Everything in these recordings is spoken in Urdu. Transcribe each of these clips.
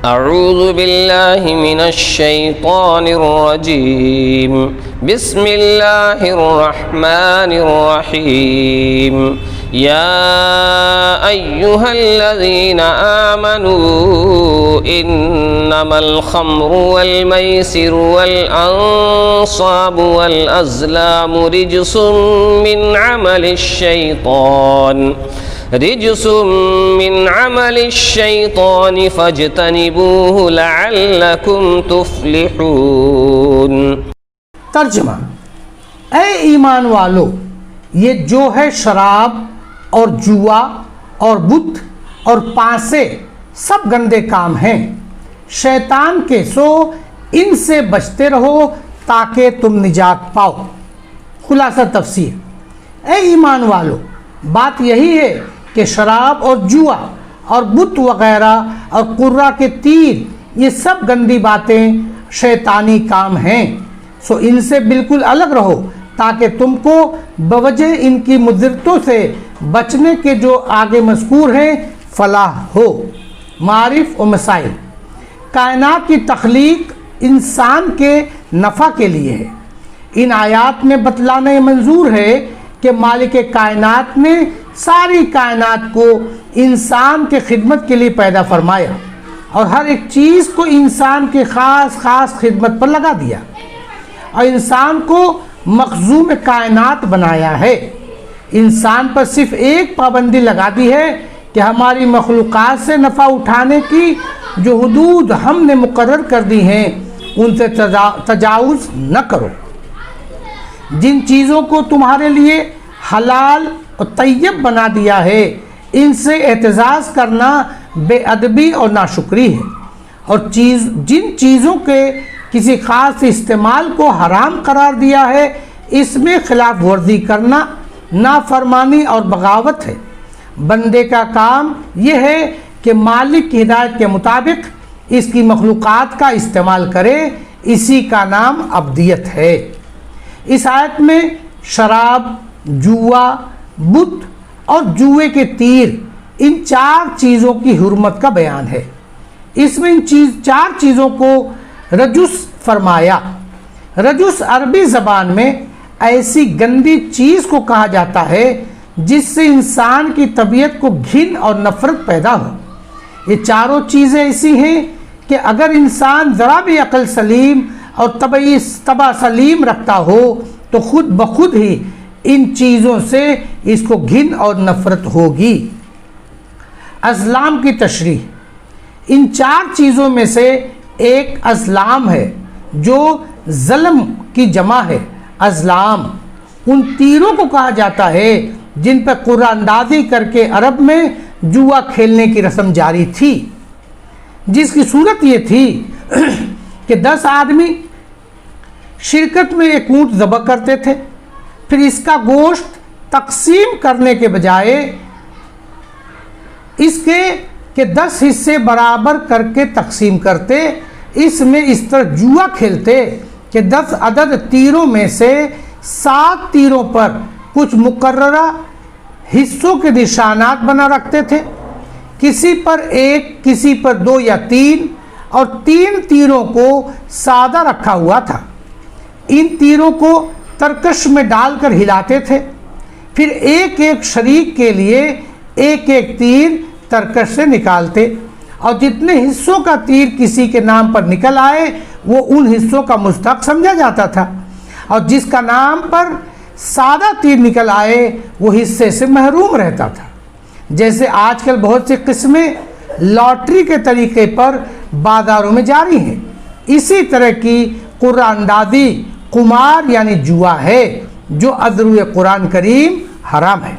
اعوذ باللہ من الشیطان الرجیم بسم اللہ الرحمن الرحیم یا ایہا الذین آمنوا انما الخمر والمیسر والانصاب والازلام رجس من عمل الشیطان فاجتنبوه لعلکم تفلحون۔ ترجمہ: اے ایمان والو، یہ جو ہے شراب اور جوا اور بت اور پانسے سب گندے کام ہیں، شیطان کے سو ان سے بچتے رہو تاکہ تم نجات پاؤ۔ خلاصہ تفسیر: اے ایمان والو، بات یہی ہے کہ شراب اور جوا اور بت وغیرہ اور قرہ کے تیر یہ سب گندی باتیں شیطانی کام ہیں، سو ان سے بالکل الگ رہو تاکہ تم کو بوجہ ان کی مضرتوں سے بچنے کے جو آگے مذکور ہیں فلاح ہو۔ معارف و مسائل: کائنات کی تخلیق انسان کے نفع کے لیے ہے۔ ان آیات میں بتلانا یہ منظور ہے کہ مالک کائنات نے ساری کائنات کو انسان کے خدمت کے لیے پیدا فرمایا اور ہر ایک چیز کو انسان کے خاص خدمت پر لگا دیا اور انسان کو مخزوم کائنات بنایا ہے۔ انسان پر صرف ایک پابندی لگا دی ہے کہ ہماری مخلوقات سے نفع اٹھانے کی جو حدود ہم نے مقرر کر دی ہیں ان سے تجاوز نہ کرو۔ جن چیزوں کو تمہارے لیے حلال اور طیب بنا دیا ہے ان سے اعتزاز کرنا بے ادبی اور ناشکری ہے، اور جن چیزوں کے کسی خاص استعمال کو حرام قرار دیا ہے اس میں خلاف ورزی کرنا نافرمانی اور بغاوت ہے۔ بندے کا کام یہ ہے کہ مالک کی ہدایت کے مطابق اس کی مخلوقات کا استعمال کرے، اسی کا نام عبدیت ہے۔ اس آیت میں شراب، جوا، بت اور جوئے کے تیر ان چار چیزوں کی حرمت کا بیان ہے۔ اس میں ان چار چیزوں کو رجس فرمایا۔ رجس عربی زبان میں ایسی گندی چیز کو کہا جاتا ہے جس سے انسان کی طبیعت کو گھن اور نفرت پیدا ہو۔ یہ چاروں چیزیں ایسی ہیں کہ اگر انسان ذرا بھی عقل سلیم اور طبع سلیم رکھتا ہو تو خود بخود ہی ان چیزوں سے اس کو گھن اور نفرت ہوگی۔ ازلام کی تشریح: ان چار چیزوں میں سے ایک ازلام ہے جو ظلم کی جمع ہے۔ ازلام ان تیروں کو کہا جاتا ہے جن پر قرعہ اندازی کر کے عرب میں جوا کھیلنے کی رسم جاری تھی، جس کی صورت یہ تھی کہ 10 آدمی شرکت میں ایک اونٹ ذبح کرتے تھے، پھر اس کا گوشت تقسیم کرنے کے بجائے اس کے کہ 10 حصے برابر کر کے تقسیم کرتے، اس میں اس طرح جوا کھیلتے کہ 10 عدد تیروں میں سے 7 تیروں پر کچھ مقررہ حصوں کے نشانات بنا رکھتے تھے، کسی پر 1، کسی پر 2 یا 3، اور 3 تیروں کو سادہ رکھا ہوا تھا۔ ان تیروں کو ترکش میں ڈال کر ہلاتے تھے، پھر ایک ایک شریک کے لیے ایک ایک تیر ترکش سے نکالتے، اور جتنے حصوں کا تیر کسی کے نام پر نکل آئے وہ ان حصوں کا مستحق سمجھا جاتا تھا، اور جس کا نام پر سادہ تیر نکل آئے وہ حصے سے محروم رہتا تھا۔ جیسے آج کل بہت سی قسمیں لاٹری کے طریقے پر بازاروں میں جاری ہیں، اسی طرح کی قرعہ اندازی قمار یعنی جوا ہے جو ادروئے قرآن کریم حرام ہے۔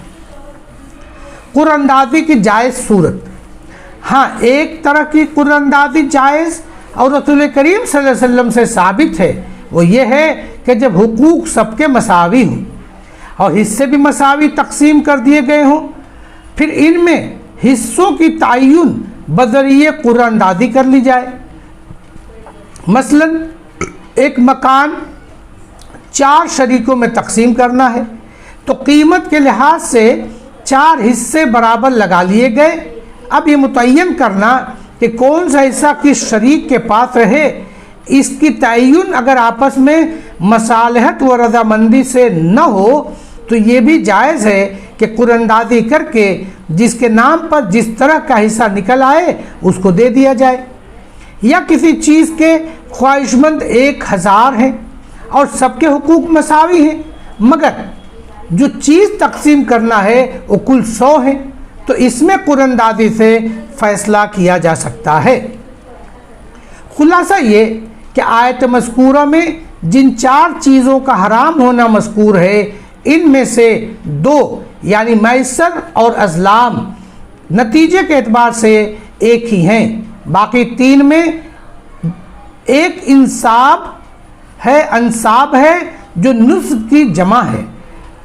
قرعہ اندازی کی جائز صورت: ہاں، ایک طرح کی قرعہ اندازی جائز اور رسول کریم صلی اللہ علیہ وسلم سے ثابت ہے، وہ یہ ہے کہ جب حقوق سب کے مساوی ہوں اور حصے بھی مساوی تقسیم کر دیے گئے ہوں، پھر ان میں حصوں کی تعین بذریعہ قرعہ اندازی کر لی جائے۔ مثلا ایک مکان 4 شریکوں میں تقسیم کرنا ہے تو قیمت کے لحاظ سے 4 حصے برابر لگا لیے گئے۔ اب یہ متعین کرنا کہ کہ کون سا حصہ کس شریک کے پاس رہے، اس کی تعین اگر آپس میں مصالحت و رضامندی سے نہ ہو تو یہ بھی جائز ہے کہ قراندازی کر کے جس کے نام پر جس طرح کا حصہ نکل آئے اس کو دے دیا جائے۔ یا کسی چیز کے خواہشمند 1000 ہیں اور سب کے حقوق مساوی ہیں، مگر جو چیز تقسیم کرنا ہے وہ کل 100 ہیں، تو اس میں قراندازی سے فیصلہ کیا جا سکتا ہے۔ خلاصہ یہ کہ آیت مذکورہ میں جن 4 چیزوں کا حرام ہونا مذکور ہے، ان میں سے 2 یعنی میسر اور ازلام نتیجے کے اعتبار سے ایک ہی ہیں، باقی 3 میں ایک انصاب ہے جو نصب کی جمع ہے۔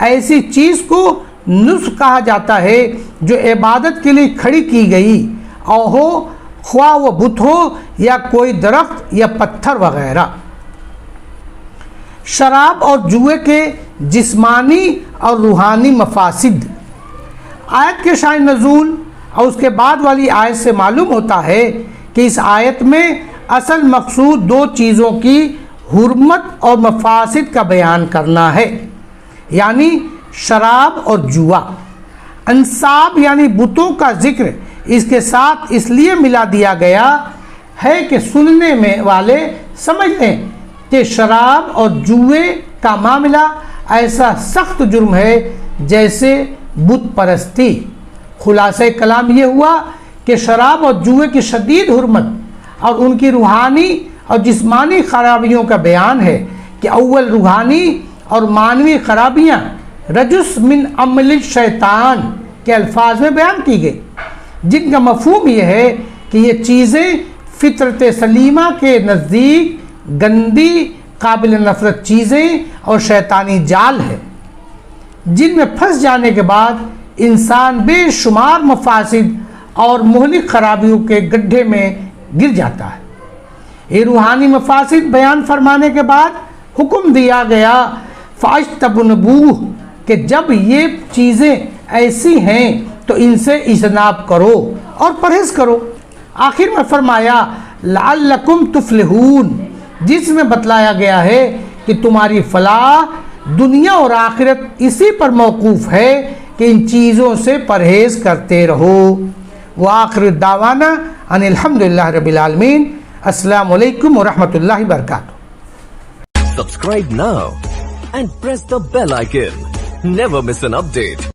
ایسی چیز کو نصب کہا جاتا ہے جو عبادت کے لیے کھڑی کی گئی اور ہو، خواہ وہ بت ہو یا کوئی درخت یا پتھر وغیرہ۔ شراب اور جوئے کے جسمانی اور روحانی مفاسد۔ آیت کے شان نزول اور اس کے بعد والی آیت سے معلوم ہوتا ہے کہ اس آیت میں اصل مقصود 2 چیزوں کی حرمت اور مفاسد کا بیان کرنا ہے، یعنی شراب اور جوا۔ انصاب یعنی بتوں کا ذکر اس کے ساتھ اس لیے ملا دیا گیا ہے کہ سننے میں والے سمجھ لیں کہ شراب اور جوئے کا معاملہ ایسا سخت جرم ہے جیسے بت پرستی۔ خلاصہ کلام یہ ہوا کہ شراب اور جوئے کی شدید حرمت اور ان کی روحانی اور جسمانی خرابیوں کا بیان ہے کہ اول روحانی اور معنوی خرابیاں رجس من عمل الشیطان کے الفاظ میں بیان کی گئی، جن کا مفہوم یہ ہے کہ یہ چیزیں فطرت سلیمہ کے نزدیک گندی قابل نفرت چیزیں اور شیطانی جال ہے، جن میں پھنس جانے کے بعد انسان بے شمار مفاسد اور مہلک خرابیوں کے گڈھے میں گر جاتا ہے۔ یہ روحانی مفاسد بیان فرمانے کے بعد حکم دیا گیا فاجتنبوہ کہ جب یہ چیزیں ایسی ہیں تو ان سے اجتناب کرو اور پرہیز کرو۔ آخر میں فرمایا لعلکم تفلحون، جس میں بتلایا گیا ہے کہ تمہاری فلاح دنیا اور آخرت اسی پر موقوف ہے کہ ان چیزوں سے پرہیز کرتے رہو۔ وآخر دعوانا ان الحمدللہ رب العالمین۔ السلام علیکم ورحمۃ اللہ وبرکاتہ۔ Subscribe now and press the bell icon. Never miss an update.